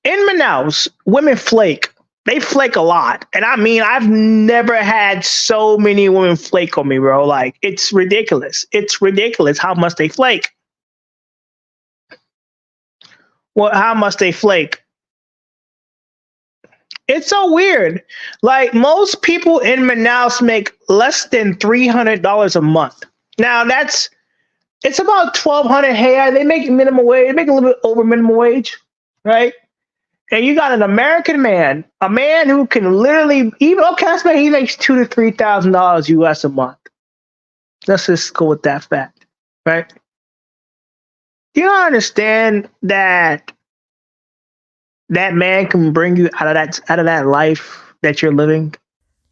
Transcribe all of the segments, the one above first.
In Manaus, women flake. They flake a lot. And I mean, I've never had so many women flake on me, bro. Like, it's ridiculous. It's ridiculous how much they flake. Well, how much they flake. It's so weird. Like, most people in Manaus make less than $300 a month. Now, it's about 1,200. Hey, they make minimum wage. They make a little bit over minimum wage, right? And you got an American man, a man who can literally even okay, let's say he makes $2,000 to $3,000 US a month. Let's just go with that fact, right? You don't understand that that man can bring you out of that life that you're living.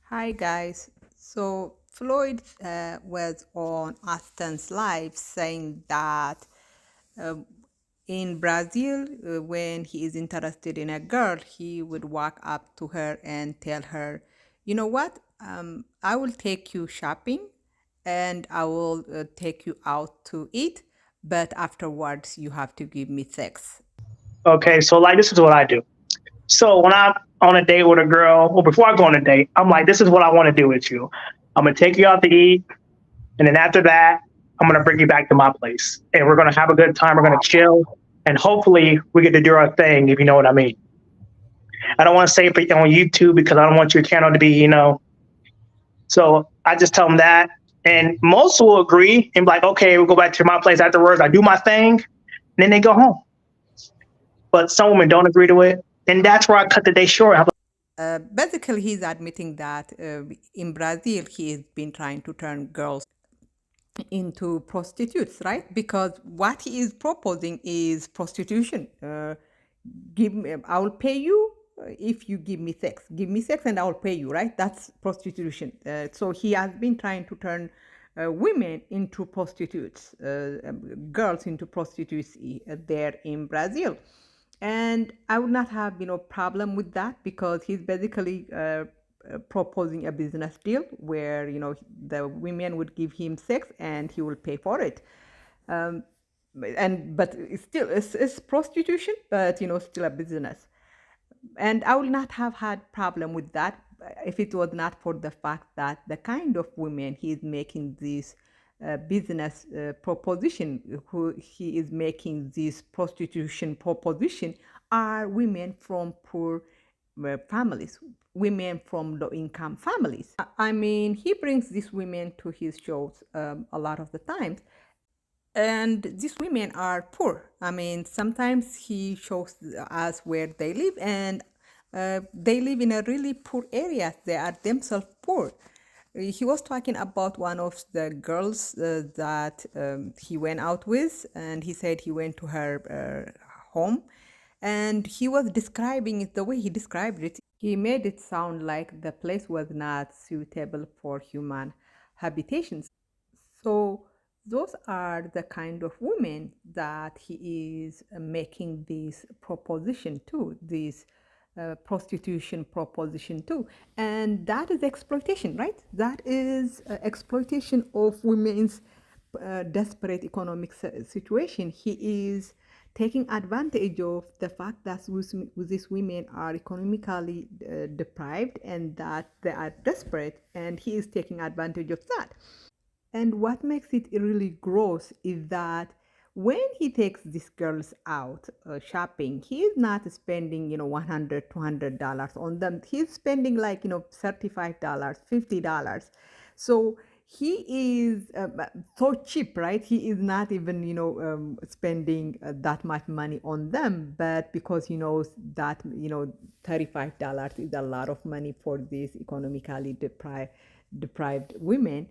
Hi guys. So Floyd was on Aston's live saying that um, in Brazil, when he is interested in a girl, he would walk up to her and tell her, "You know what? I will take you shopping, and I will take you out to eat, but afterwards you have to give me sex." Okay, so like this is what I do. So when I'm on a date with a girl, or before I go on a date, I'm like, this is what I want to do with you. I'm gonna take you out to eat, and then after that, I'm gonna bring you back to my place, and we're gonna have a good time. We're gonna chill, and hopefully, we get to do our thing, if you know what I mean. I don't want to say it on YouTube because I don't want your channel to be. So I just tell them that, and most will agree and be like, okay, we'll go back to my place afterwards. I do my thing, and then they go home. But some women don't agree to it, and that's where I cut the day short. Basically, he's admitting that in Brazil, he has been trying to turn girls into prostitutes, right? Because what he is proposing is prostitution. Give me, I will pay you if you give me sex. Give me sex and I will pay you, right? That's prostitution. So he has been trying to turn women into prostitutes, girls into prostitutes there in Brazil. And I would not have problem with that because he's basically proposing a business deal where the women would give him sex and he will pay for it. Um, and but it's prostitution, but still a business. And I would not have had problem with that if it was not for the fact that the kind of women he is making this business proposition, who he is making this prostitution proposition, are women from poor families, women from low income families. I mean, he brings these women to his shows a lot of the times, and these women are poor. I mean, sometimes he shows us where they live, and they live in a really poor area. They are themselves poor. He was talking about one of the girls that he went out with, and he said he went to her home, and he was describing it the way he described it. He made it sound like the place was not suitable for human habitations. So those are the kind of women that he is making this proposition to, this prostitution proposition to. And that is exploitation, right? That is exploitation of women's desperate economic situation. He is taking advantage of the fact that these women are economically deprived and that they are desperate, and he is taking advantage of that. And what makes it really gross is that when he takes these girls out shopping, he is not spending, $100, $200 on them. He's spending like, $35, $50. So he is so cheap, right? He is not even, spending that much money on them. But because he knows that, $35 is a lot of money for these economically deprived women,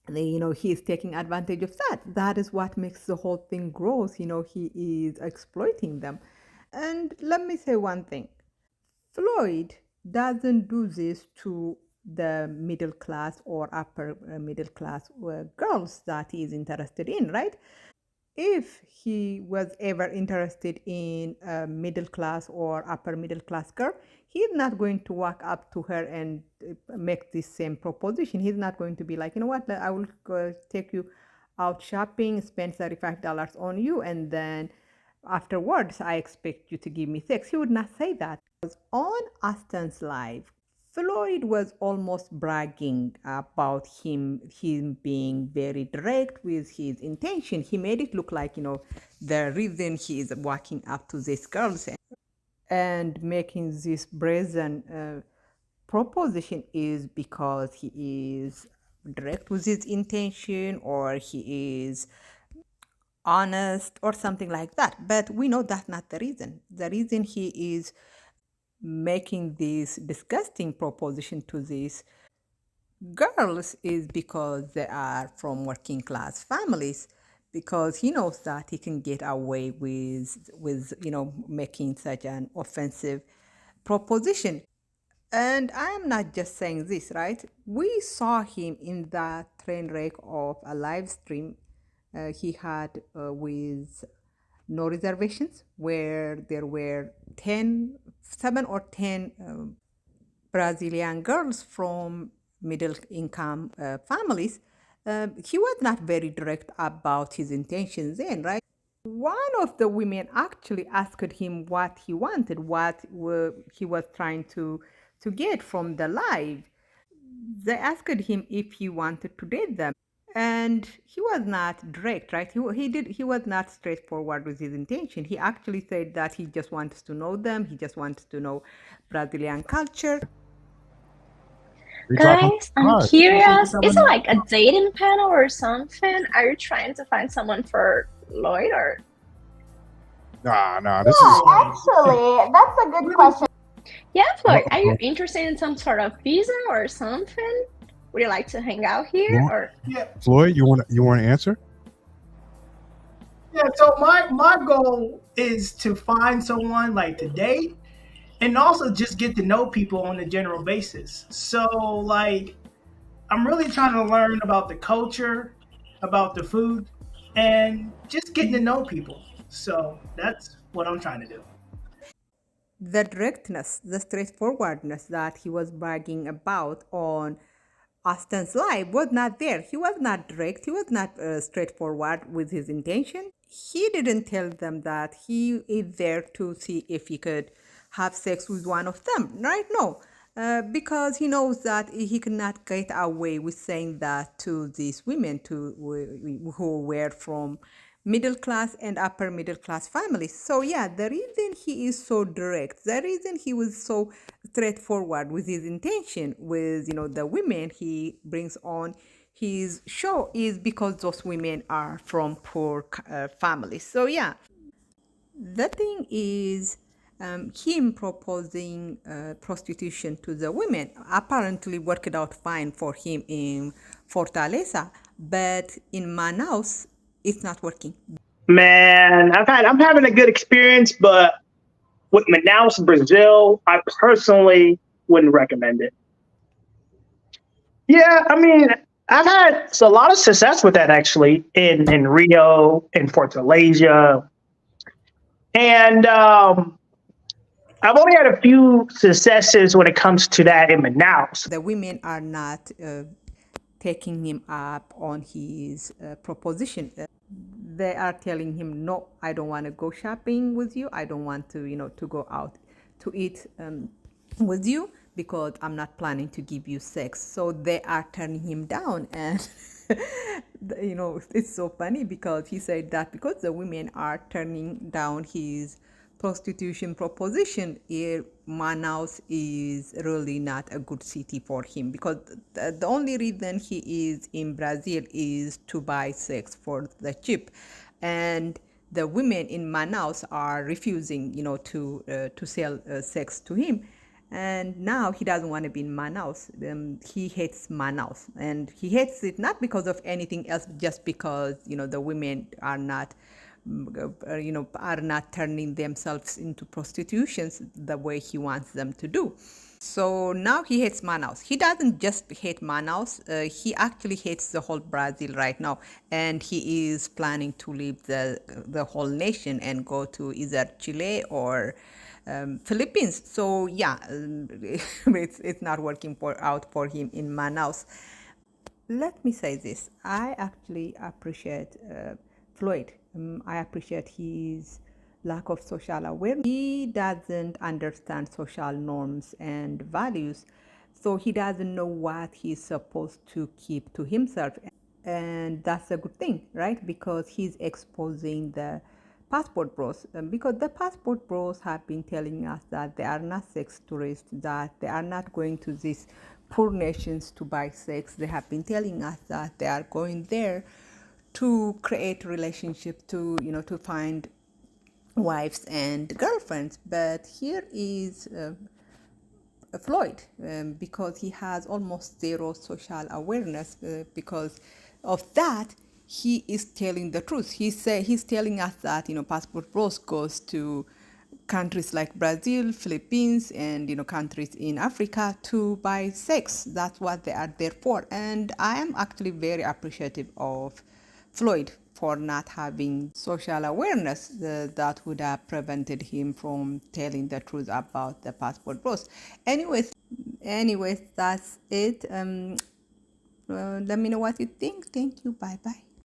he is taking advantage of that. That is what makes the whole thing gross. He is exploiting them. And let me say one thing: Floyd doesn't do this to the middle class or upper middle class girls that he is interested in, right? If he was ever interested in a middle class or upper middle class girl, he's not going to walk up to her and make this same proposition. He's not going to be like, you know what, I will take you out shopping, spend $35 on you, and then afterwards, I expect you to give me sex. He would not say that. Because on Aston's live, Floyd was almost bragging about him being very direct with his intention. He made it look like, the reason he is walking up to these girls and making this brazen proposition is because he is direct with his intention, or he is honest, or something like that. But we know that's not the reason. The reason he is making this disgusting proposition to these girls is because they are from working class families, because he knows that he can get away with making such an offensive proposition. And I am not just saying this, right? We saw him in that train wreck of a live stream he had with no reservations, where there were 7 or 10 Brazilian girls from middle income families. He was not very direct about his intentions then, right? One of the women actually asked him what he wanted, what he was trying to get from the live. They asked him if he wanted to date them, and he was not direct, right? He was not straightforward with his intention. He actually said that he just wants to know them. He just wants to know Brazilian culture. Guys, I'm curious. Is it like a dating panel or something? Are you trying to find someone for Lloyd or? Nah. Actually, that's a good question. Yeah, Floyd, are you interested in some sort of visa or something? Would you like to hang out here or? Yeah. Floyd, you want to answer? Yeah. So my goal is to find someone like to date, and also just get to know people on a general basis. So like, I'm really trying to learn about the culture, about the food, and just getting to know people. So that's what I'm trying to do. The directness, the straightforwardness that he was bragging about on Austin's live was not there. He was not direct. He was not straightforward with his intention. He didn't tell them that he is there to see if he could have sex with one of them, right? No, because he knows that he cannot get away with saying that to these women who were from middle class and upper middle class families. So yeah, the reason he is so direct, the reason he was so straightforward with his intention with the women he brings on his show is because those women are from poor families. So yeah, the thing is, him proposing prostitution to the women apparently worked out fine for him in Fortaleza, but in Manaus, it's not working. Man, I'm having a good experience, but with Manaus, Brazil, I personally wouldn't recommend it. Yeah, I mean, I've had a lot of success with that actually in Rio, in Fortaleza, and I've only had a few successes when it comes to that in Manaus. The women are not taking him up on his proposition. They are telling him, no, I don't want to go shopping with you. I don't want to, to go out to eat with you because I'm not planning to give you sex. So they are turning him down. And, it's so funny because he said that because the women are turning down his prostitution proposition, Manaus is really not a good city for him, because the only reason he is in Brazil is to buy sex for the cheap, and the women in Manaus are refusing, to sell sex to him. And now he doesn't want to be in Manaus. He hates Manaus, and he hates it not because of anything else, just because the women are not are not turning themselves into prostitutions the way he wants them to do. So now he hates Manaus. He doesn't just hate Manaus, he actually hates the whole Brazil right now. And he is planning to leave the whole nation and go to either Chile or Philippines. So yeah, it's not working out for him in Manaus. Let me say this. I actually appreciate Floyd. I appreciate his lack of social awareness. He doesn't understand social norms and values, so he doesn't know what he's supposed to keep to himself. And that's a good thing, right? Because he's exposing the passport bros. Because the passport bros have been telling us that they are not sex tourists, that they are not going to these poor nations to buy sex. They have been telling us that they are going there to create relationships, to to find wives and girlfriends. But here is Floyd, because he has almost zero social awareness. Because of that, he is telling the truth. He's telling us that Passport Bros goes to countries like Brazil, Philippines, and countries in Africa to buy sex. That's what they are there for. And I am actually very appreciative of Floyd for not having social awareness that would have prevented him from telling the truth about the passport bros. Anyways, that's it. Let me know what you think. Thank you. Bye bye.